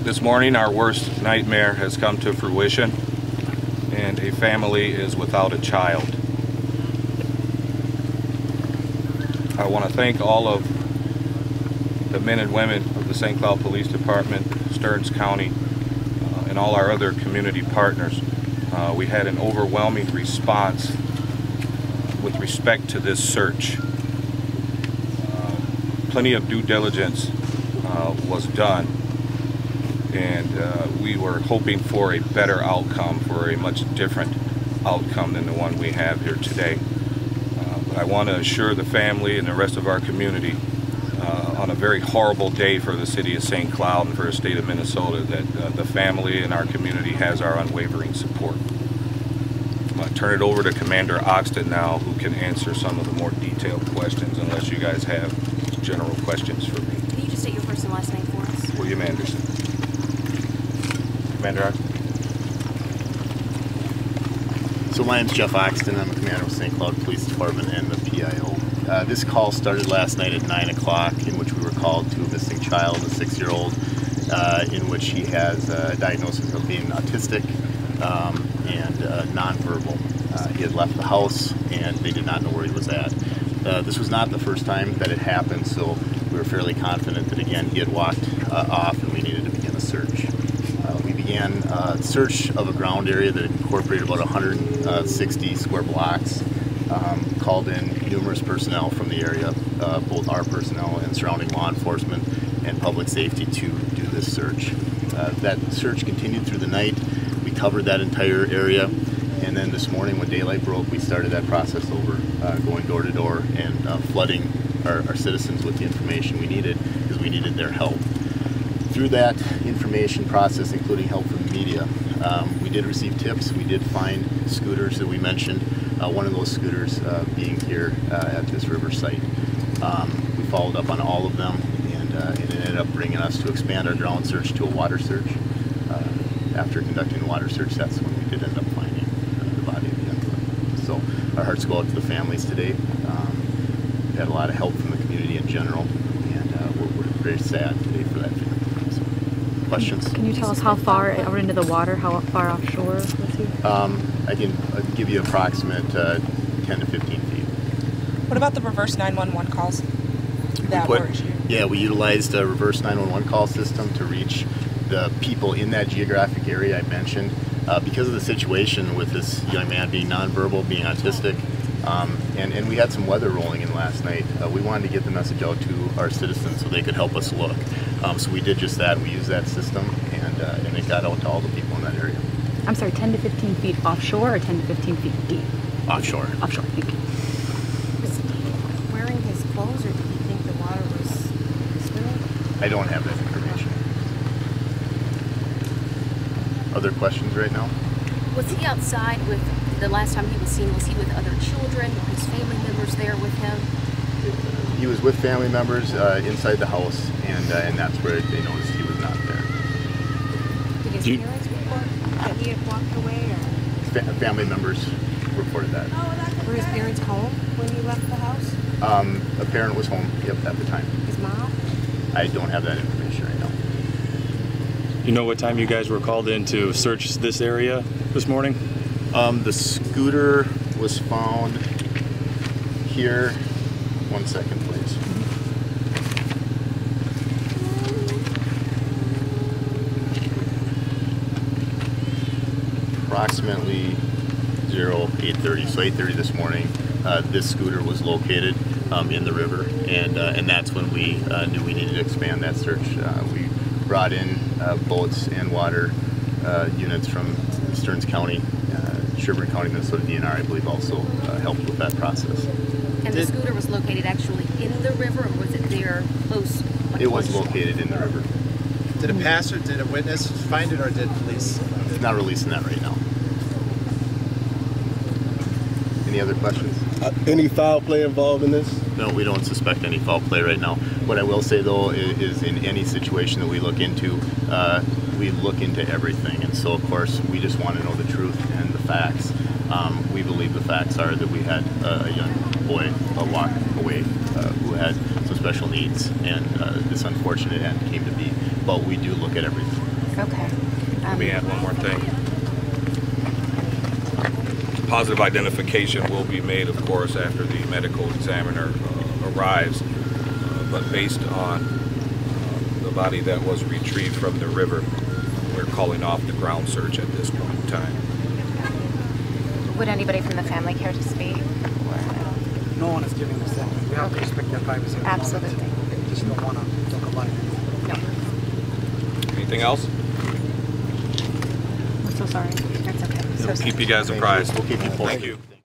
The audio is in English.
This morning our worst nightmare has come to fruition, and a family is without a child. I want to thank all of the men and women of the St. Cloud Police Department, Stearns County, and all our other community partners. We had an overwhelming response with respect to this search. Plenty of due diligence was done, and we were hoping for a better outcome, for a much different outcome than the one we have here today. But I want to assure the family and the rest of our community on a very horrible day for the city of St. Cloud and for the state of Minnesota that the family and our community has our unwavering support. I'm going to turn it over to Commander Oxton now, who can answer some of the more detailed questions, unless you guys have general questions for me. Can you just state your first and last name for us? William Anderson. Commander Oxton. So my name's Jeff Oxton. I'm a commander of St. Cloud Police Department and the PIO. This call started last night at 9 o'clock, in which we were called to a missing child, a 6-year-old, in which he has a diagnosis of being autistic and nonverbal. He had left the house and they did not know where he was at. This was not the first time that it happened, so we were fairly confident that, again, he had walked off and we needed to begin a search. We began a search of a ground area that incorporated about 160 square blocks. Called in numerous personnel from the area, both our personnel and surrounding law enforcement and public safety, to do this search. That search continued through the night. We covered that entire area, and then this morning when daylight broke, we started that process over, going door to door and flooding our citizens with the information we needed, because we needed their help. Through that information process, including help from the media, we did receive tips. We did find scooters that we mentioned, one of those scooters being here at this river site. We followed up on all of them, and it ended up bringing us to expand our ground search to a water search. After conducting a water search, that's when we did end up finding the body of the young boy. So our hearts go out to the families today. We had a lot of help from the community in general, and we're very sad today for that family. So, questions? Can you tell us how far out into the water, how far offshore was he? I can give you approximate 10 to 15 feet. What about the reverse 911 calls that were issued? Yeah, we utilized a reverse 911 call system to reach the people in that geographic area I mentioned. Because of the situation with this young man being nonverbal, being autistic, and we had some weather rolling in last night, we wanted to get the message out to our citizens so they could help us look. So we did just that. We used that system, and it got out to all the people in that area. I'm sorry, 10 to 15 feet offshore or 10 to 15 feet deep? Offshore. Offshore, thank you. Was he wearing his clothes, or did he think the water was swimming? I don't have that information. Other questions right now? Was he outside with, the last time he was seen, was he with other children? Were his family members there with him? He was with family members inside the house, and that's where they noticed he was not there. Did his parents report that he had walked away, or? Family members reported that. Were his parents home when he left the house? A parent was home, yep, at the time. His mom? I don't have that information right now. You know what time you guys were called in to search this area this morning? The scooter was found here. 1 second, please. Approximately 08:30, so 8:30 this morning, this scooter was located in the river, and that's when we knew we needed to expand that search. We brought in boats and water units from Stearns County, Sherburne County, Minnesota DNR, I believe, also helped with that process. And the scooter was located actually in the river, or was it there close? It was located in the river. Did a passer, did a witness find it, or did police? Not releasing that right now. Any other questions? Any foul play involved in this? No, we don't suspect any foul play right now. What I will say, though, is in any situation that we look into everything. And so, of course, we just want to know the truth and the facts. We believe the facts are that we had a young boy walk away who had some special needs, and this unfortunate end came to be. But we do look at everything. Okay. Let me add one more thing. Positive identification will be made, of course, after the medical examiner arrives, but based on the body that was retrieved from the river, we're calling off the ground search at this point in time. Would anybody from the family care to speak? No one is giving us that. We have to respect their privacy. Absolutely. They just don't want to talk about it. No. Anything else? I'm so sorry. That's okay. We'll keep you guys apprised. We'll keep you posted. Thank you.